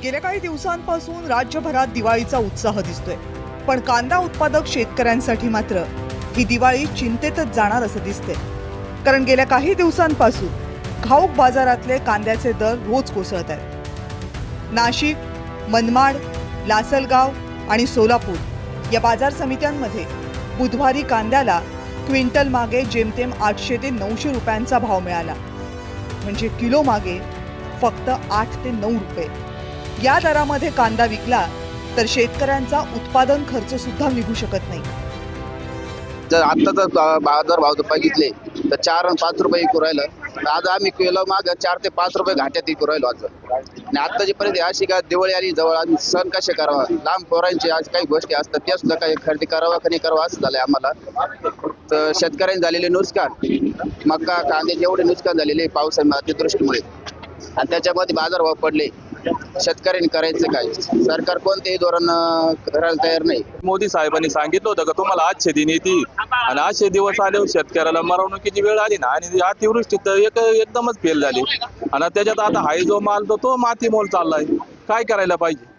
गेल्या काही दिवसांपासून राज्यभरात दिवाळीचा उत्साह दिसतोय, पण कांदा उत्पादक शेतकऱ्यांसाठी मात्र ही दिवाळी चिंतेतच जाणार असं दिसतंय. कारण गेल्या काही दिवसांपासून घाऊक बाजारातले कांद्याचे दर रोज कोसळत आहेत. नाशिक, मनमाड, लासलगाव आणि सोलापूर या बाजार समित्यांमध्ये बुधवारी कांद्याला क्विंटल मागे जेमतेम 800 ते 900 रुपयांचा भाव मिळाला. म्हणजे किलो मागे फक्त 8 ते 9 रुपये. या दरामध्ये कांदा विकला तर शेतकऱ्यांचा उत्पादन खर्च सुद्धा निघू शकत नाही. जर आता जर बाजार भाव बघितले तर 4 आणि 5 रुपये विकू राहिलं. आज आम्ही किलो माग 4 ते 5 रुपये घाट्यात विकू राहिलो. आज आणि आत्ताची परिस्थिती अशी का दिवाळी आली जवळ, आम्ही सण कसे करावा, लांब पोरांची आज काही गोष्टी असतात त्या सुद्धा काही खरेदी करावा का नाही करावा असं झालंय आम्हाला. तर शेतकऱ्यांनी झालेले नुकसान, मका कांदे जेवढे नुकसान झालेले पावसाच्या अतिवृष्टीमुळे आणि त्याच्यामध्ये बाजारभाव पडले, शेतकऱ्यांनी करायचं काय? सरकार कोणतेही धोरण करायला तयार नाही. मोदी साहेबांनी सांगितलं होतं का तुम्हाला 800 दिन येतील आणि 800 दिवस आले, शेतकऱ्याला मरवणुकीची वेळ आली ना आणि अतिवृष्टी तर एकदमच फेल झाली आणि त्याच्यात आता हाय जो माल तो माती मोल चाललाय. काय करायला पाहिजे?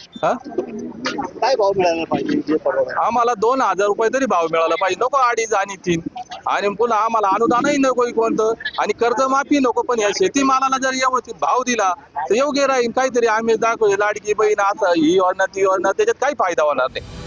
काय भाव मिळाला पाहिजे? आम्हाला 2000 रुपये तरी भाव मिळाला पाहिजे, नको 2.5 आणि 3. आणि पुन्हा आम्हाला अनुदानही नको कोणतं आणि कर्जमाफी नको. पण या शेतीमालाला जर व्यवस्थित भाव दिला तर योग्य राहील. काहीतरी आम्ही दाखवू लाडकी बहीण असं ही योजना ती योजना, त्याच्यात काही फायदा होणार नाही.